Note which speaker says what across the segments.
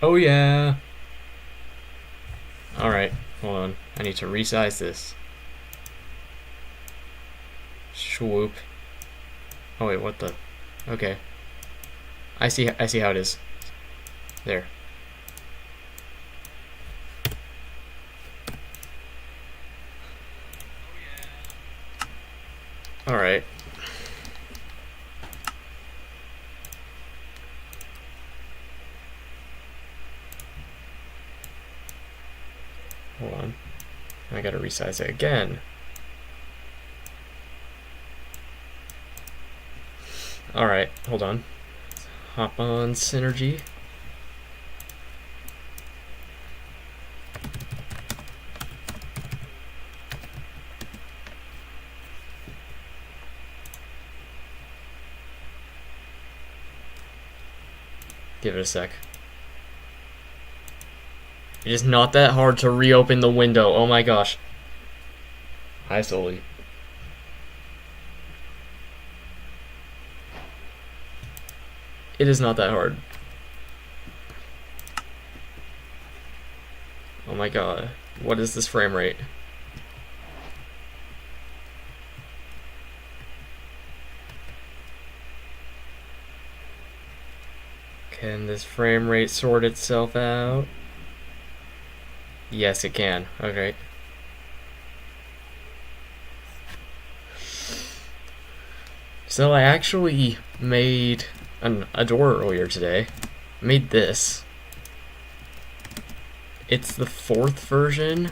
Speaker 1: Oh yeah. Alright, hold on. I need to resize this. Swoop. Oh wait, what the? Okay. I see how it is. There. Alright. Hold on. I gotta resize it again. Alright, hold on. Hop on Synergy. Give it a sec. It is not that hard to reopen the window. Oh my gosh. Hi, Sully. It is not that hard. Oh my god. What is this frame rate? Can this frame rate sort itself out? Yes, it can. Okay. So I actually made a door earlier today. I made this. It's the 4th version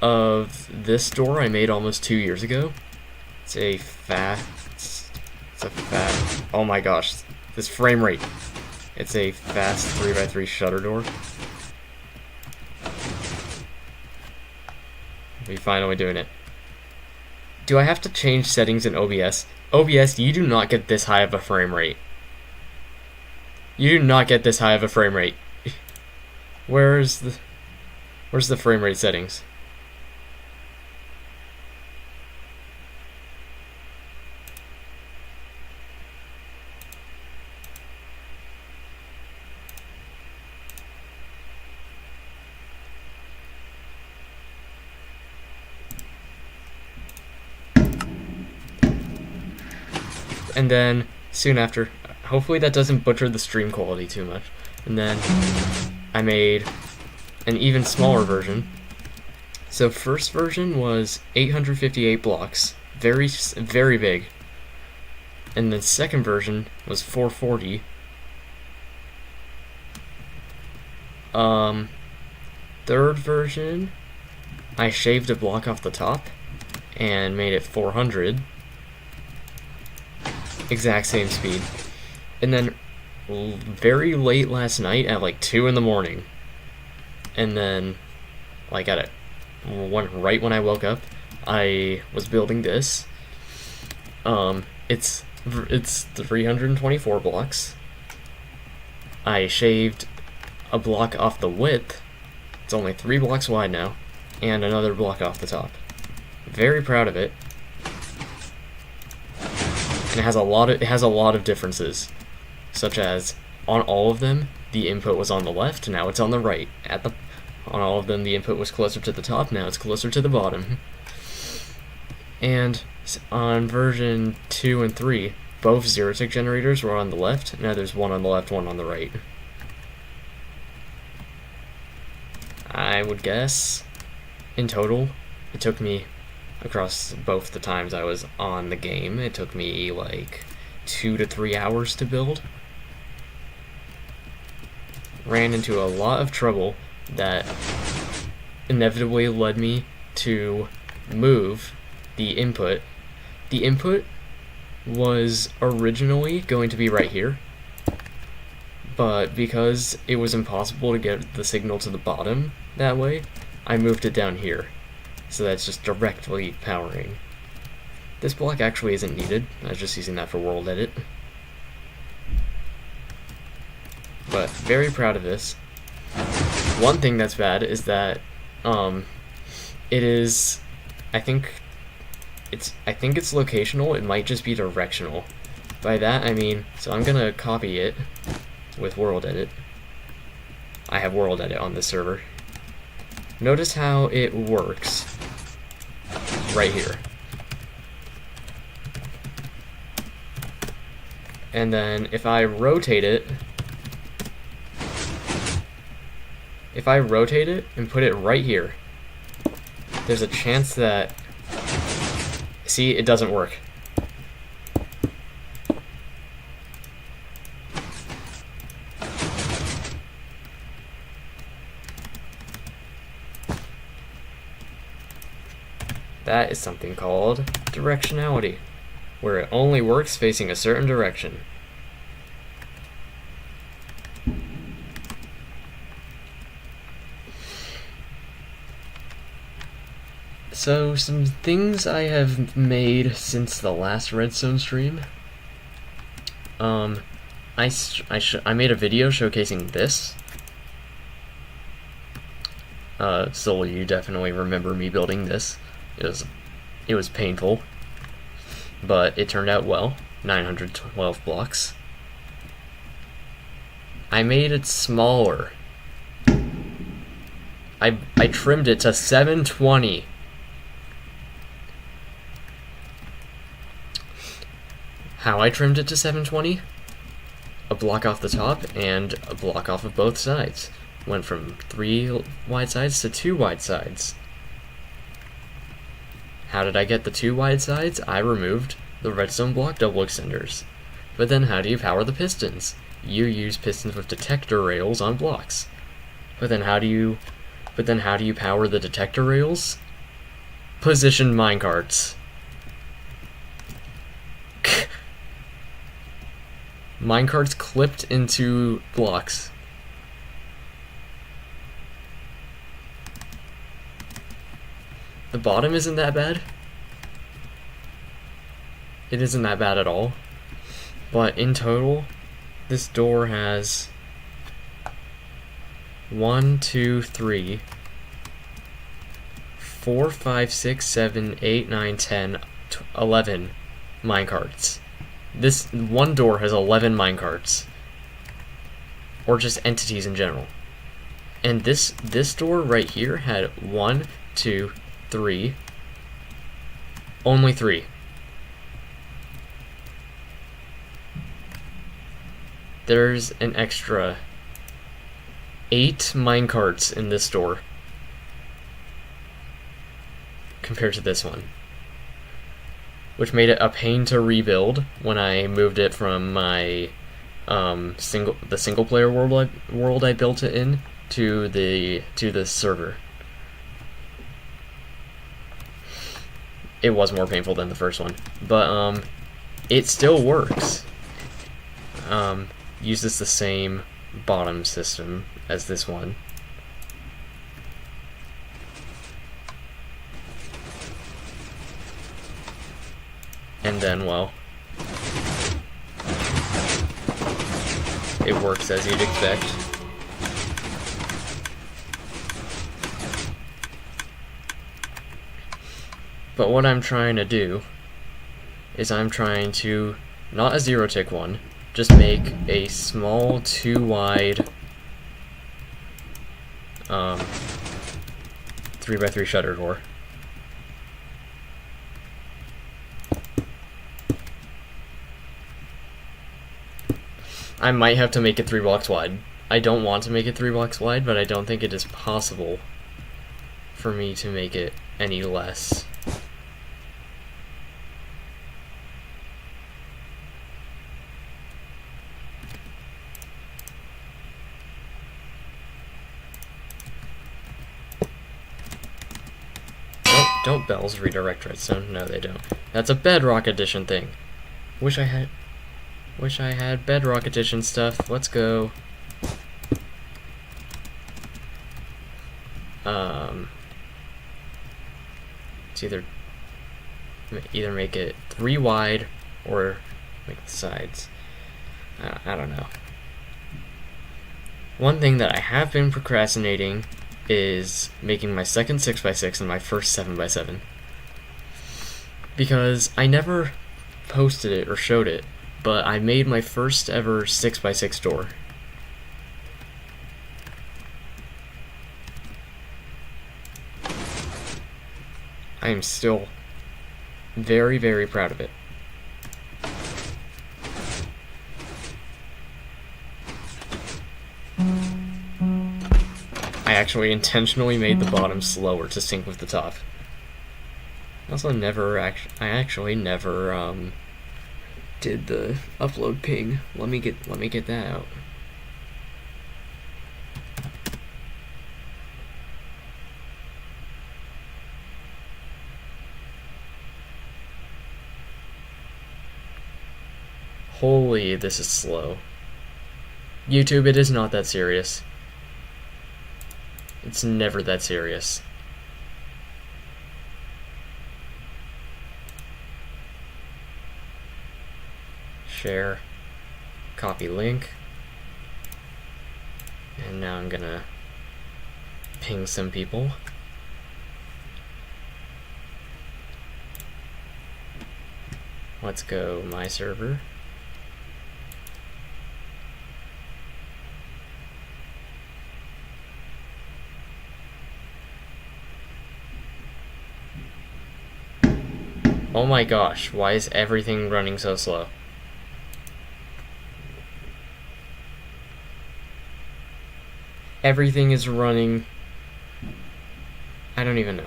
Speaker 1: of this door I made almost 2 years ago. It's a oh my gosh, this frame rate. It's a fast 3x3 shutter door. We finally doing it. Do I have to change settings in OBS? OBS, you do not get this high of a frame rate. You do not get this high of a frame rate. Where's the frame rate settings? And then soon after, hopefully that doesn't butcher the stream quality too much. And then I made an even smaller version. So first version was 858 blocks, very big. And then second version was 440. Third version, I shaved a block off the top and made it 400. Exact same speed. And then very late last night at like 2 in the morning, and then like right when I woke up, I was building this. It's 324 blocks. I shaved a block off the width. It's only 3 blocks wide now, and another block off the top. Very proud of it. And it has a lot of differences, such as on all of them the input was on the left, now it's on the right. On all of them the input was closer to the top, now it's closer to the bottom. And on version 2 and 3, both zero-tick generators were on the left, now there's one on the left, one on the right. I would guess in total it took me, across both the times I was on the game, it took me like 2 to 3 hours to build. Ran into a lot of trouble that inevitably led me to move the input. The input was originally going to be right here, but because it was impossible to get the signal to the bottom that way, I moved it down here. So that's just directly powering. This block actually isn't needed. I was just using that for world edit. But very proud of this. One thing that's bad is that it is, I think it's locational. It might just be directional. By that I mean, so I'm gonna copy it with world edit. I have World Edit on this server. Notice how it works right here. And then if I rotate it, and put it right here, there's a chance that, see, it doesn't work. That is something called directionality, where it only works facing a certain direction. So, some things I have made since the last redstone stream. I made a video showcasing this. So you definitely remember me building this. It was painful, but it turned out well. 912 blocks. I made it smaller. I trimmed it to 720. How I trimmed it to 720? A block off the top and a block off of both sides. Went from 3 wide sides to 2 wide sides. How did I get the 2 wide sides? I removed the redstone block double extenders. But then how do you power the pistons? You use pistons with detector rails on blocks. But then how do you power the detector rails? Position minecarts. Minecarts clipped into blocks. The bottom isn't that bad. It isn't that bad at all. But in total, this door has 1, 2, 3, 4, 5, 6, 7, 8, 9, 10, 11 minecarts. This one door has 11 minecarts. Or just entities in general. And this door right here had 1, 2, 3. Only 3. There's an extra 8 minecarts in this door compared to this one, which made it a pain to rebuild when I moved it from my single player world I built it in to the server. It was more painful than the first one, but it still works. Uses the same bottom system as this one. And then, well, it works as you'd expect. But what I'm trying to do is I'm trying to, not a 0 tick one, just make a small 2 wide 3x3 shutter door. I might have to make it 3 blocks wide. I don't want to make it 3 blocks wide, but I don't think it is possible for me to make it any less. Don't bells redirect redstone? No, they don't. That's a Bedrock Edition thing. Wish I had Bedrock Edition stuff. Let's go. It's either make it 3 wide or make the sides. I don't know. One thing that I have been procrastinating is making my second 6x6 and my first 7x7. Because I never posted it or showed it, but I made my first ever 6x6 door. I am still very, very proud of it. I actually intentionally made the bottom slower to sync with the top. I actually never did the upload ping. Let me get that out. Holy, this is slow. YouTube, it is not that serious. It's never that serious. Share, copy link, and now I'm gonna ping some people. Let's go my server. Oh my gosh, why is everything running so slow? Everything is running. I don't even know.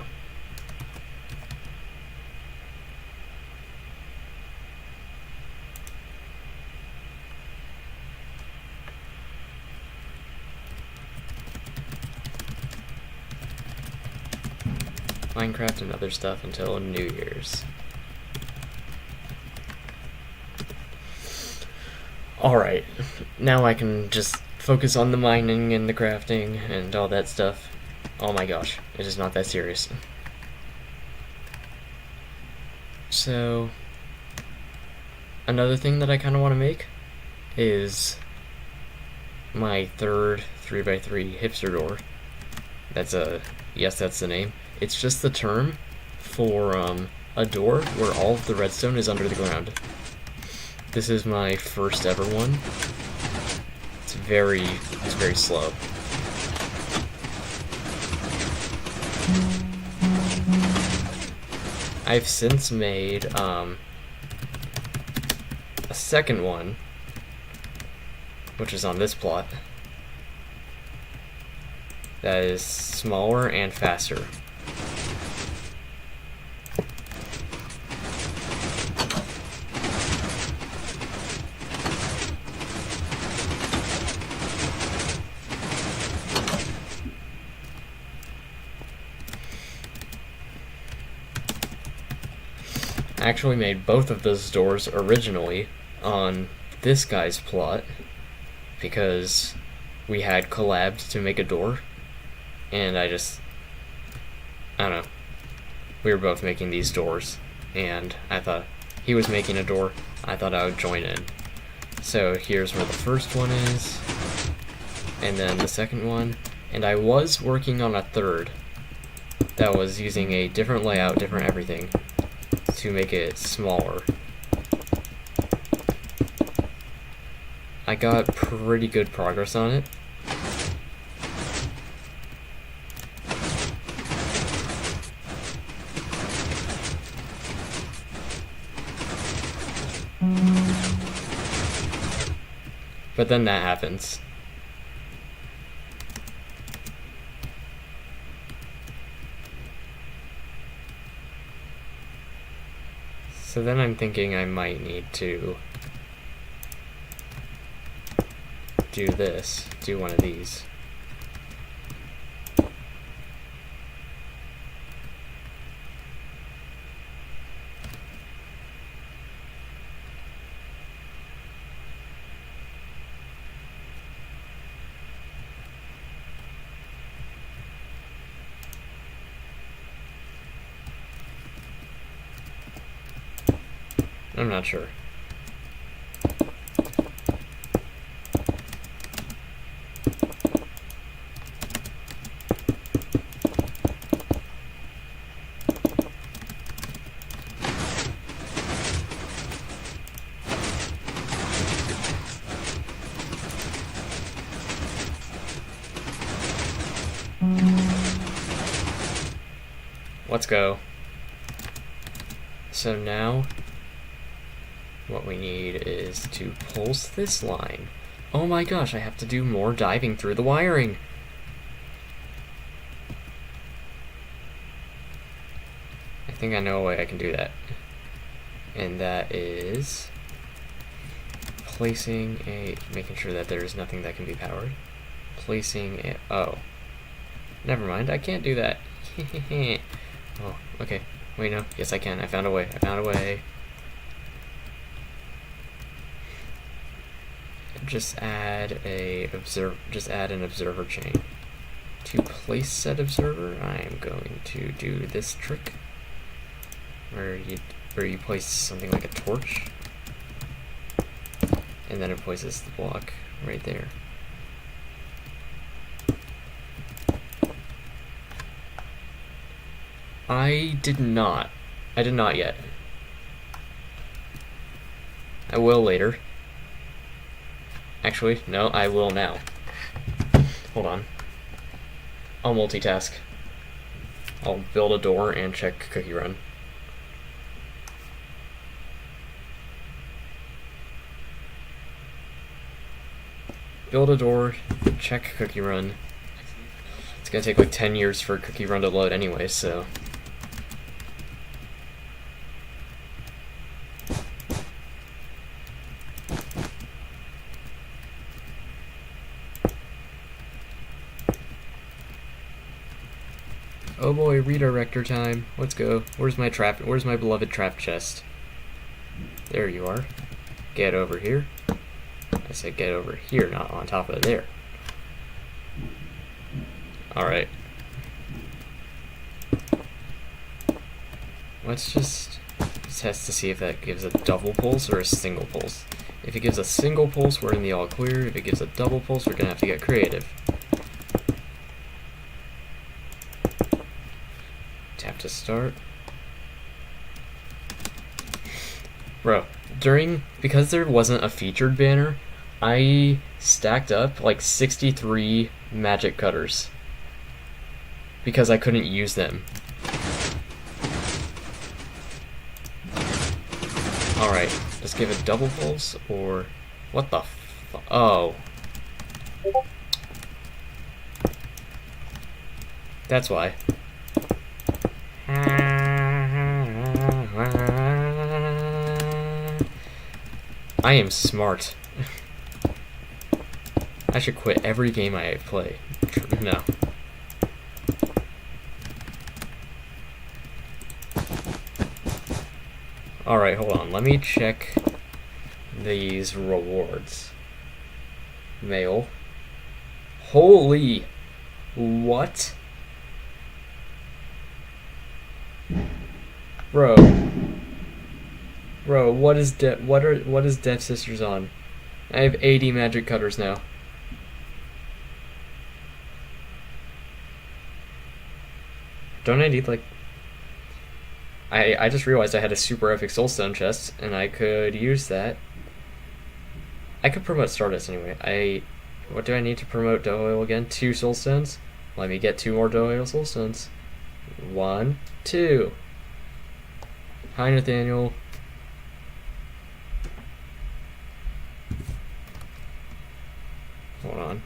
Speaker 1: Minecraft and other stuff until New Year's. Alright, now I can just focus on the mining and the crafting and all that stuff. Oh my gosh, it is not that serious. So, another thing that I kind of want to make is my third 3x3 hipster door. Yes, that's the name. It's just the term for a door where all of the redstone is under the ground. This is my first ever one. It's very slow. I've since made a second one, which is on this plot, that is smaller and faster. I actually made both of those doors originally on this guy's plot because we had collabed to make a door, and I don't know, we were both making these doors, and I thought he was making a door, I thought I would join in. So here's where the first one is, and then the second one, and I was working on a third that was using a different layout, different everything, to make it smaller. I got pretty good progress on it. But then that happens. So then I'm thinking I might need to do one of these. I'm not sure. Let's go. So now what we need is to pulse this line. Oh my gosh, I have to do more diving through the wiring. I think I know a way I can do that. And that is making sure that there's nothing that can be powered. Oh. Never mind, I can't do that. Oh, okay. Wait, no. Yes, I can. I found a way. Just add an observer chain. To place said observer, I am going to do this trick where you place something like a torch, and then it places the block right there. I did not yet. I will later. Actually, no, I will now. Hold on. I'll multitask. I'll build a door and check cookie run. Build a door, check cookie run. It's gonna take like 10 years for cookie run to load anyway, so. Oh boy, redirector time. Let's go. Where's my beloved trap chest? There you are. Get over here. I said get over here, not on top of there. Alright. Let's just test to see if that gives a double pulse or a single pulse. If it gives a single pulse, we're in the all clear. If it gives a double pulse, we're gonna have to get creative. Tap to start. Bro, because there wasn't a featured banner, I stacked up like 63 magic cutters because I couldn't use them. Alright, let's give it double pulse or what the oh. That's why. I am smart. I should quit every game I play. No. Alright, hold on. Let me check these rewards. Mail. Holy... What? Bro, what is Death Sisters on? I have 80 magic cutters now. Don't I need like... I just realized I had a super epic soulstone chest, and I could use that. I could promote Stardust anyway. What do I need to promote dough oil again? 2 soulstones? Let me get 2 more dough oil soulstones. 1, 2. Hi, Nathaniel. Hold on.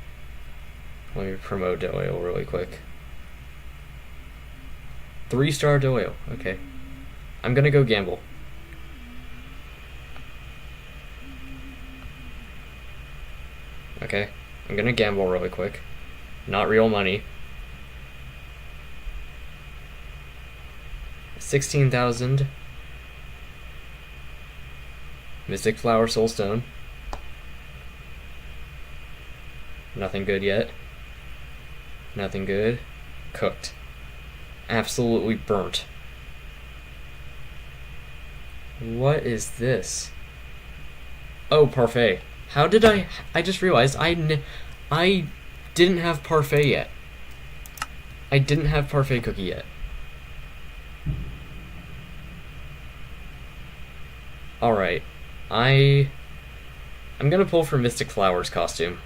Speaker 1: Let me promote dough oil really quick. 3-star dough oil. Okay. I'm gonna go gamble. Okay. I'm gonna gamble really quick. Not real money. 16,000. Mystic Flower Soulstone. Nothing good yet. Nothing good. Cooked. Absolutely burnt. What is this? Oh, parfait. How did I just realized I didn't have parfait yet. I didn't have parfait cookie yet. Alright. I'm gonna pull for Mystic Flowers costume.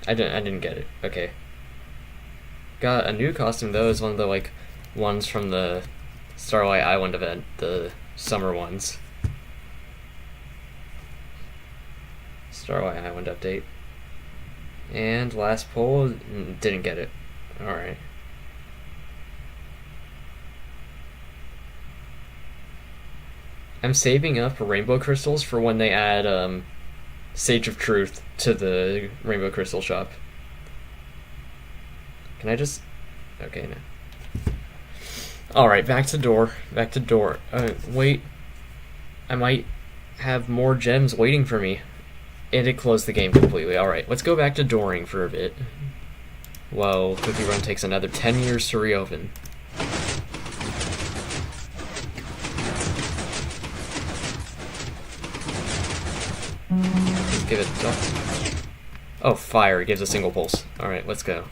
Speaker 1: I didn't get it. Okay. Got a new costume though. It's one of the like ones from the Starlight Island event, the summer ones. Starlight Island update. And last poll, didn't get it. Alright. I'm saving up rainbow crystals for when they add Sage of Truth to the rainbow crystal shop. Can I just... Okay, no. Alright, back to door. Back to door. Wait. I might have more gems waiting for me. And it closed the game completely. Alright, let's go back to dooring for a bit. Well, Cookie Run takes another 10 years to reopen. Let's give it... Oh, fire. It gives a single pulse. Alright, let's go.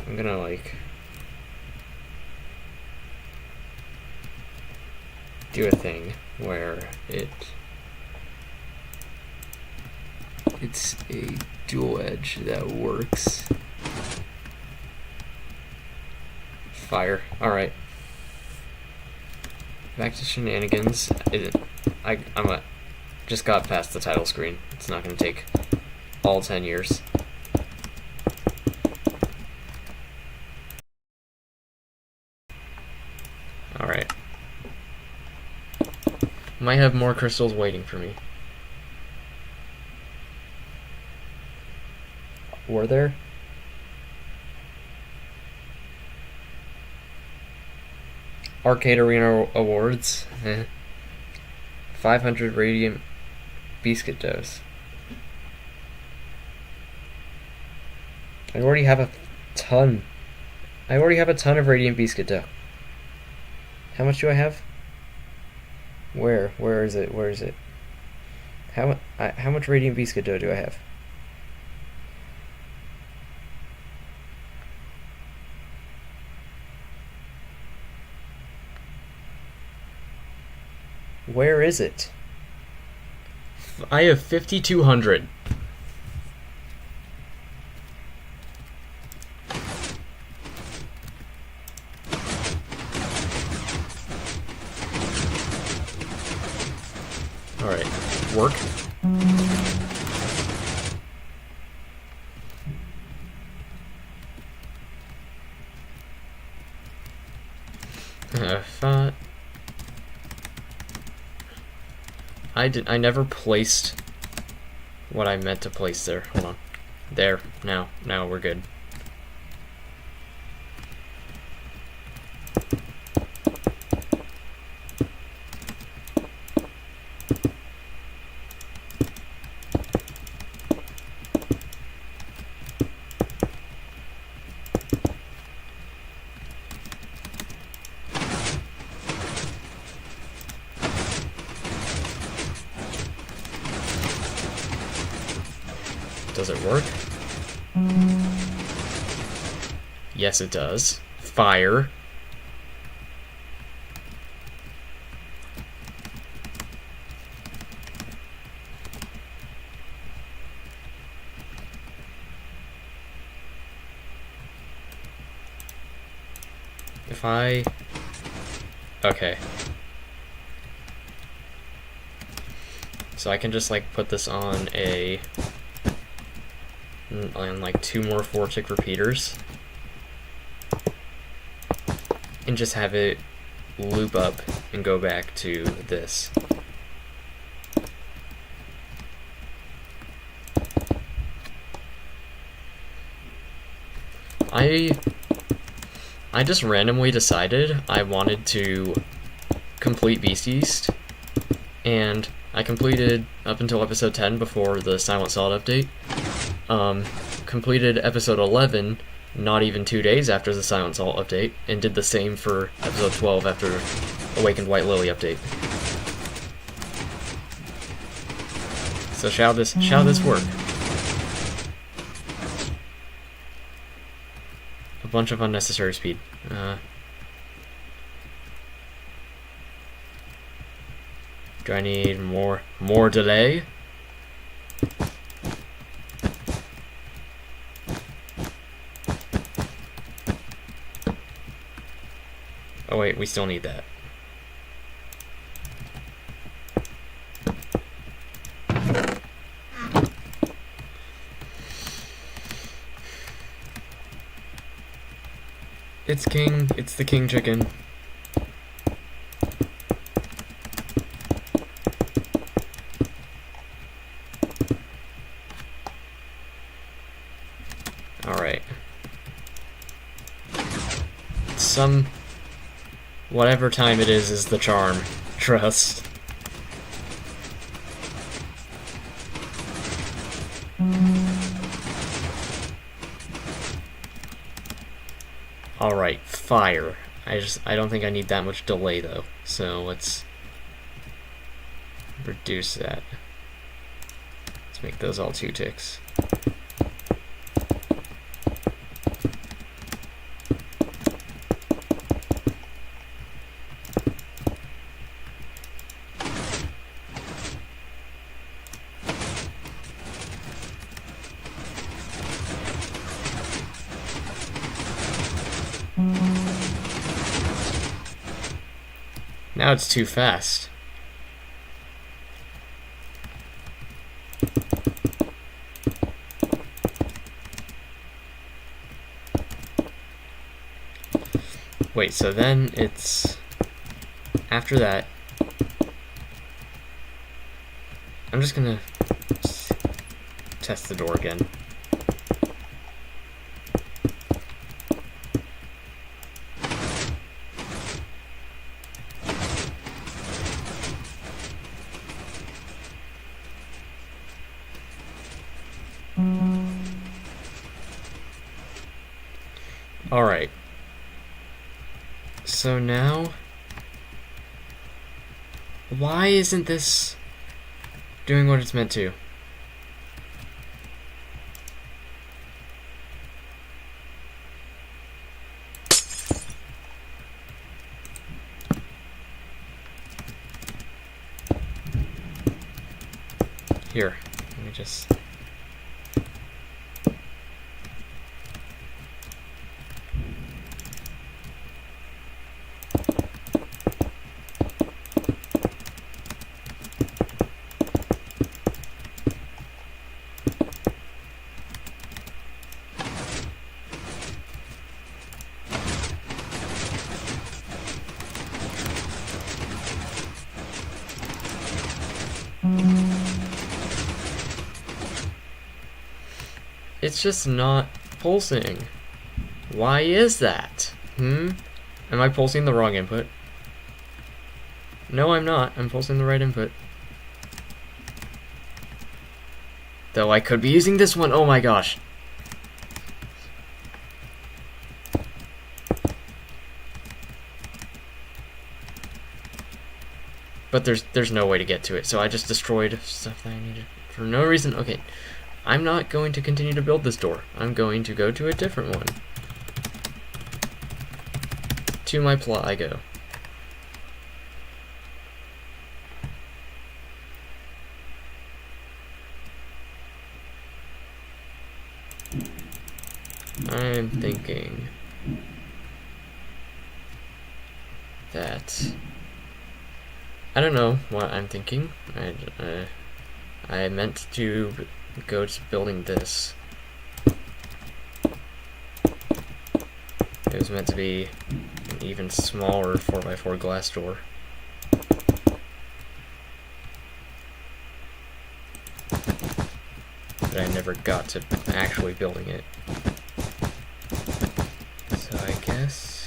Speaker 1: I'm gonna, like... do a thing where it's a dual edge that works. Fire. Alright. Back to shenanigans. Just got past the title screen. It's not gonna take all 10 years. Alright. Might have more crystals waiting for me. Were there? Arcade Arena Awards. 500 Radiant Biscuit Doughs. I already have a ton. I already have a ton of Radiant Biscuit Dough. How much do I have? Where is it? Where is it? How much Radiant Biscuit Dough do I have? Where is it? I have 5,200. Alright, work. Thought I never placed what I meant to place there. Hold on. There. Now we're good. Does it work? Yes, it does. Fire. If I... Okay. So I can just, like, put this on like 2 more 4-tick repeaters and just have it loop up and go back to this. I just randomly decided I wanted to complete Beast East, and I completed up until episode 10 before the Silent Salt update. Completed episode 11 not even 2 days after the Silent Salt update, and did the same for episode 12 after Awakened White Lily update. So shall this work? A bunch of unnecessary speed. Do I need more delay? Oh wait, we still need that. It's the king chicken. Alright. Whatever time it is the charm. Trust. Alright, fire. I don't think I need that much delay though. So let's reduce that. Let's make those all 2 ticks. Now it's too fast. Wait, so then it's... After that... I'm just gonna test the door again. Alright. So now... Why isn't this doing what it's meant to? Here, let me just... It's just not pulsing. Why is that? Am I pulsing the wrong input? No, I'm not. I'm pulsing the right input. Though I could be using this one. Oh my gosh. But there's no way to get to it, so I just destroyed stuff that I needed for no reason. Okay. I'm not going to continue to build this door. I'm going to go to a different one. To my plot I go. I'm thinking that... I don't know what I'm thinking. I meant to go to building this. It was meant to be an even smaller 4x4 glass door. But I never got to actually building it. So I guess...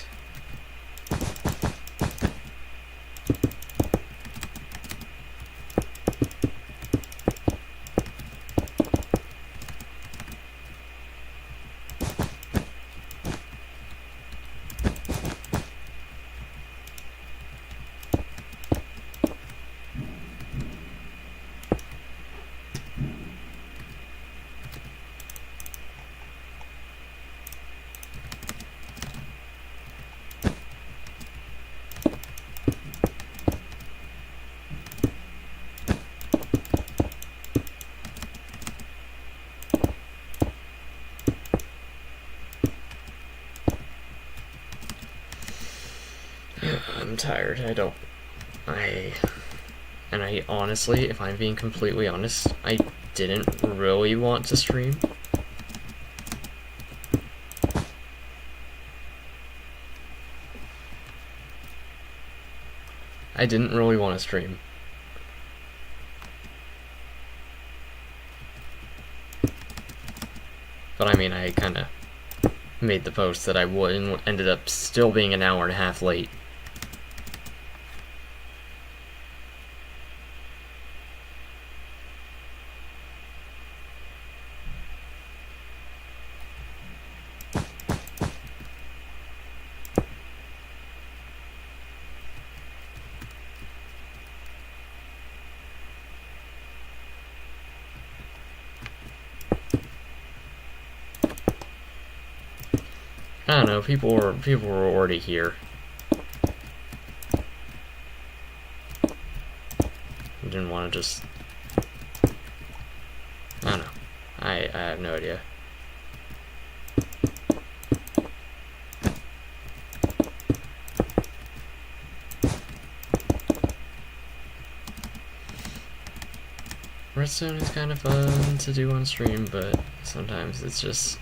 Speaker 1: I'm tired. And I honestly, if I'm being completely honest, I didn't really want to stream. I didn't really want to stream. But I mean, I kind of made the post that I would and ended up still being an hour and a half late. I don't know, people were already here. I didn't want to just... I don't know. I have no idea. Redstone is kind of fun to do on stream, but sometimes it's just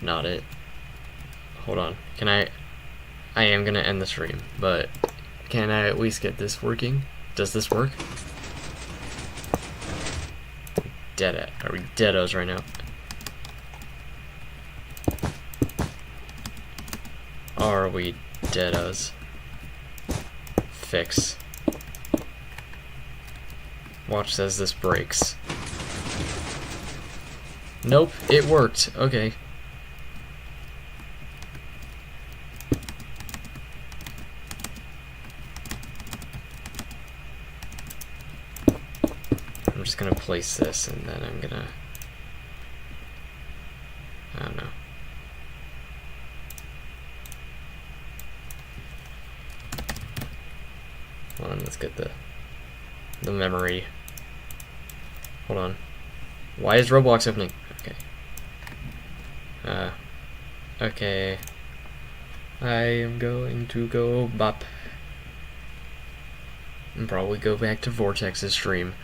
Speaker 1: not it. Hold on. Can I am gonna end the stream, but can I at least get this working? Does this work? Are we deados right now? Are we deados? Fix. Watch says this breaks. Nope, it worked. Okay. I'm just gonna place this and then I'm gonna... I don't know. Hold on, let's get the memory. Hold on. Why is Roblox opening? Okay. Okay. I am going to go bop. And probably go back to Vortex's stream.